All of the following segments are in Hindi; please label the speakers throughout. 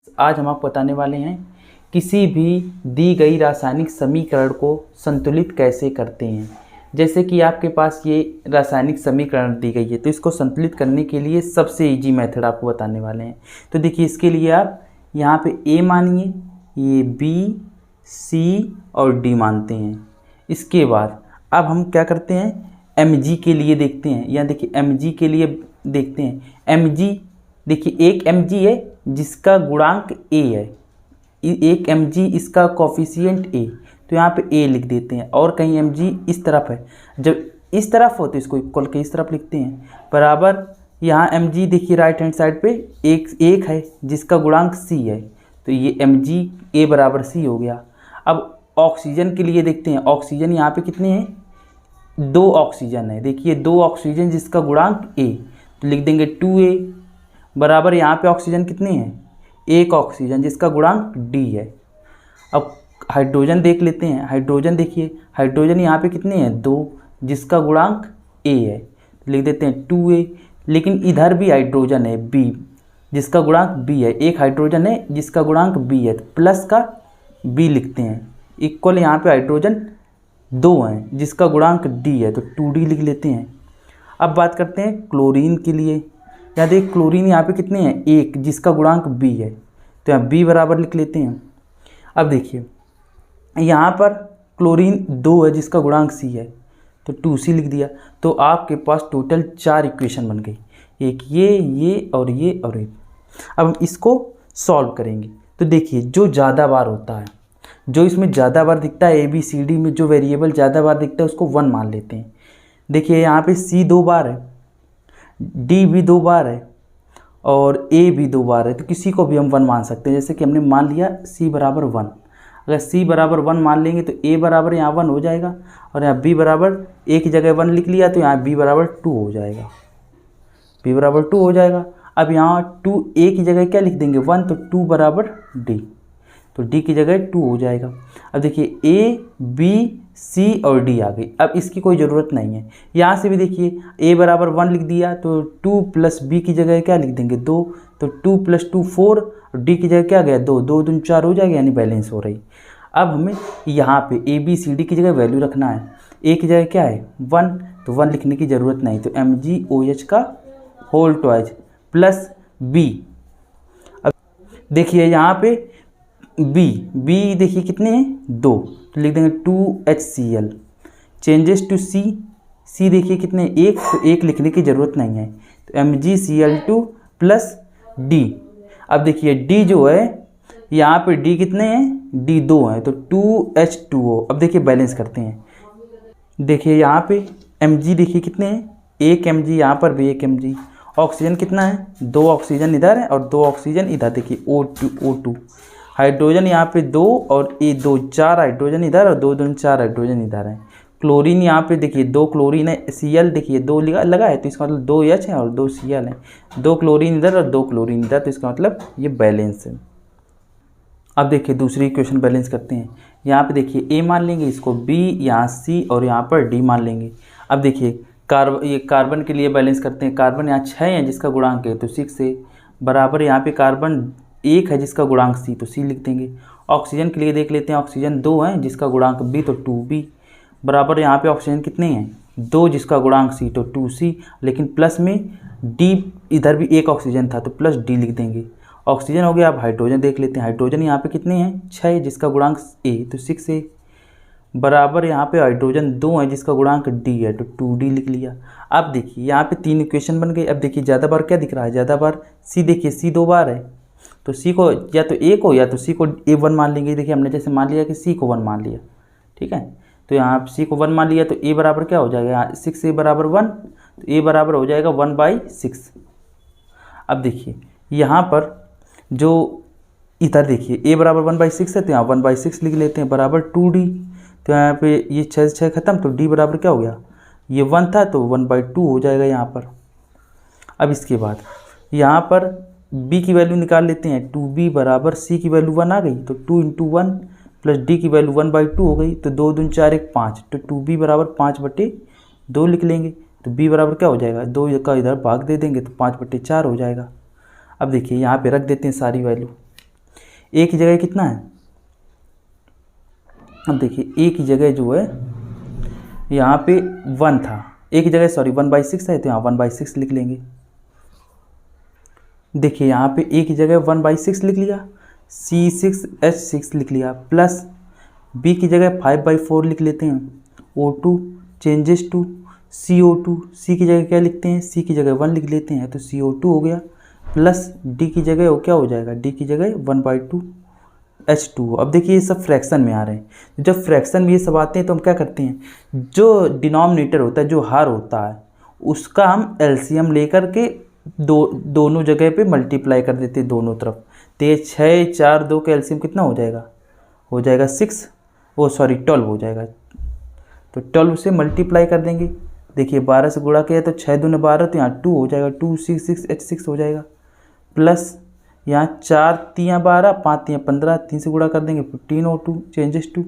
Speaker 1: आज हम आपको बताने वाले हैं किसी भी दी गई रासायनिक समीकरण को संतुलित कैसे करते हैं। जैसे कि आपके पास ये रासायनिक समीकरण दी गई है, तो इसको संतुलित करने के लिए सबसे इजी मेथड आपको बताने वाले हैं। तो देखिए, इसके लिए आप यहाँ पे ए मानिए, ये बी, सी और डी मानते हैं। इसके बाद अब हम क्या करते हैं, mg के लिए देखते हैं। यहाँ देखिए mg के लिए देखते हैं। mg देखिए, एक mg है जिसका गुणांक a है, एक mg इसका कोफिशिएंट a, तो यहाँ पे a लिख देते हैं। और कहीं mg इस तरफ है, जब इस तरफ हो तो इसको इक्वल के इस तरफ लिखते हैं, बराबर यहाँ mg देखिए राइट हैंड साइड पे एक है जिसका गुणांक c है, तो ये mg a बराबर c हो गया। अब ऑक्सीजन के लिए देखते हैं। ऑक्सीजन यहाँ पे कितने हैं, 2 ऑक्सीजन है। देखिए 2 ऑक्सीजन जिसका गुणांक a, तो लिख देंगे 2a बराबर यहाँ पे ऑक्सीजन कितने हैं, 1 ऑक्सीजन जिसका गुणांक d है। अब हाइड्रोजन देख लेते हैं। हाइड्रोजन देखिए, हाइड्रोजन यहाँ पे कितने हैं, 2 जिसका गुणांक a है, तो लिख देते हैं 2a। लेकिन इधर भी हाइड्रोजन है b जिसका गुणांक b है, एक हाइड्रोजन है जिसका गुणांक b है, तो प्लस का b लिखते हैं, इक्वल यहाँ पे हाइड्रोजन 2 हैं जिसका गुणांक d है, तो 2d लिख लेते हैं। अब बात करते हैं क्लोरीन के लिए। यहाँ देख क्लोरीन यहाँ पे कितने हैं, 1 जिसका गुणांक b है, तो यहाँ b बराबर लिख लेते हैं। अब देखिए यहाँ पर क्लोरीन 2 है जिसका गुणांक c है, तो 2c लिख दिया। तो आपके पास टोटल 4 इक्वेशन बन गई, एक ये और ये और ये। अब हम इसको सॉल्व करेंगे। तो देखिए जो ज़्यादा बार होता है, जो इसमें ज़्यादा बार दिखता है, ABCD में जो वेरिएबल ज़्यादा बार दिखता है उसको 1 मान लेते हैं। देखिए यहाँ पे C 2 बार है, D भी 2 बार है और A भी 2 बार है, तो किसी को भी हम 1 मान सकते हैं। जैसे कि हमने मान लिया C बराबर 1, अगर C बराबर 1 मान लेंगे तो A बराबर यहाँ 1 हो जाएगा, और यहाँ B बराबर A की जगह 1 लिख लिया तो यहाँ B बराबर 2 हो जाएगा, B बराबर 2 हो जाएगा। अब यहाँ 2A की जगह क्या लिख देंगे, 1, तो 2 बराबर D, तो D की जगह 2 हो जाएगा। अब देखिए A, B, C और D आ गई। अब इसकी कोई ज़रूरत नहीं है। यहाँ से भी देखिए A बराबर 1 लिख दिया, तो 2 प्लस B की जगह क्या लिख देंगे, 2, तो 2 प्लस 2 4, और D की जगह क्या गया, 2, 2 दूनी 4 हो जाएगा, यानी बैलेंस हो रही। अब हमें यहाँ पे ABCD की जगह वैल्यू रखना है। A की जगह क्या है, 1, तो 1 लिखने की ज़रूरत नहीं, तो MgOH का होल ट्वाइस प्लस B। अब देखिए यहाँ पे B देखिए कितने हैं, 2, तो लिख देंगे 2HCl। चेंजेस टू C देखिए कितने, 1, तो 1 लिखने की ज़रूरत नहीं है, तो MgCl2 प्लस D। अब देखिए D जो है, यहाँ पे D कितने हैं, D 2 हैं, तो 2H2O। अब देखिए बैलेंस करते हैं। देखिए यहाँ पे Mg देखिए कितने हैं, 1 Mg, यहाँ पर भी 1 Mg। ऑक्सीजन कितना है, 2 ऑक्सीजन इधर है और 2 ऑक्सीजन इधर। देखिए O2 हाइड्रोजन यहाँ पे 2 और ये 2, 4 हाइड्रोजन इधर और 2 दूनी 4 हाइड्रोजन इधर है। क्लोरीन यहाँ पे देखिए 2 क्लोरीन है, Cl देखिए 2 लगा है, तो इसका मतलब 2 H है और 2 Cl है, 2 क्लोरीन इधर और 2 क्लोरीन इधर, तो इसका मतलब ये बैलेंस है। अब देखिए दूसरी इक्वेशन बैलेंस करते हैं। यहाँ पे देखिए A मान लेंगे, इसको B, यहाँ C और यहाँ पर D मान लेंगे। अब देखिए ये कार्बन के लिए बैलेंस करते हैं। कार्बन यहाँ 6 है जिसका गुणांक है, तो 6 है, बराबर यहाँ पे कार्बन 1 है जिसका गुणांक C, तो C लिख देंगे। ऑक्सीजन के लिए देख लेते हैं। ऑक्सीजन 2 है जिसका गुणांक B, तो 2B, बराबर यहाँ पे ऑक्सीजन कितने हैं, 2 जिसका गुणांक C, तो 2C। लेकिन प्लस में D, इधर भी 1 ऑक्सीजन था तो प्लस D लिख देंगे। ऑक्सीजन हो गया। अब हाइड्रोजन देख लेते हैं। हाइड्रोजन यहाँ पे कितने हैं, 6 जिसका गुणांक A, तो 6 है, बराबर यहाँ पे हाइड्रोजन 2 है जिसका गुणांक D है, तो 2D लिख लिया। अब देखिए यहाँ पे 3 इक्वेशन बन गई। अब देखिए ज़्यादा बार क्या दिख रहा है, ज़्यादा बार C, देखिए C 2 बार है, तो C को या तो A को या तो C को A1 मान लेंगे। देखिए हमने जैसे मान लिया कि C को 1 मान लिया, ठीक है, तो यहाँ C को 1 मान लिया, तो A बराबर क्या हो जाएगा, यहाँ 6A बराबर 1, तो A बराबर हो जाएगा 1/6। अब देखिए यहाँ पर जो इधर देखिए A बराबर 1/6 है, तो यहाँ 1/6 लिख लेते हैं, बराबर 2D। तो यहाँ पे ये 6 खत्म, तो D बराबर क्या हो गया, ये 1 था तो 1/2 हो जाएगा यहाँ पर। अब इसके बाद यहाँ पर B की वैल्यू निकाल लेते हैं। 2B बराबर C की वैल्यू 1 आ गई, तो 2 × 1 प्लस D की वैल्यू 1/2 हो गई, तो 2 दूनी 4 1 5, तो 2B बराबर 5/2 लिख लेंगे। तो B बराबर क्या हो जाएगा, 2 का इधर भाग दे देंगे तो 5/4 हो जाएगा। अब देखिए यहाँ पे रख देते हैं सारी वैल्यू। ए की जगह कितना है, अब देखिए ए की जगह जो है यहाँ पे 1 था, ए की जगह सॉरी 1/6 है, तो यहाँ 1/6 लिख लेंगे। देखिए यहाँ पे ए की जगह 1/6 लिख लिया, C6H6 लिख लिया, प्लस बी की जगह 5/4 लिख लेते हैं, O2 चेंजेस टू CO2, सी की जगह क्या लिखते हैं, सी की जगह 1 लिख लेते हैं, तो CO2 हो गया, प्लस डी की जगह वो क्या हो जाएगा, डी की जगह 1/2 H2। अब देखिए ये सब फ्रैक्शन में आ रहे हैं, जब फ्रैक्शन में ये सब आते हैं तो हम क्या करते हैं, जो डिनोमिनेटर होता है, जो हर होता है, उसका हम एलसीएम लेकर के दोनों जगह पे मल्टीप्लाई कर देते हैं दोनों तरफ। तो ये 6 4 2 का एलसीएम कितना हो जाएगा 6, वो सॉरी 12 हो जाएगा, तो 12 से मल्टीप्लाई कर देंगे। देखिए 12 से गुणा किया तो 6 दूनी 12, तो यहाँ 2 हो जाएगा, 2 6 हो जाएगा, प्लस यहाँ 4 3 12, 5 3 15, 3 से गुणा कर देंगे 15O2 चेंजेस टू।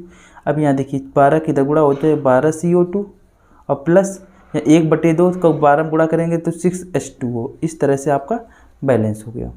Speaker 1: अब यहाँ देखिए 12 की इधर गुणा होता है 12 CO2, और प्लस या 1/2 को 12 में गुणा करेंगे तो 6H2O। इस तरह से आपका बैलेंस हो गया।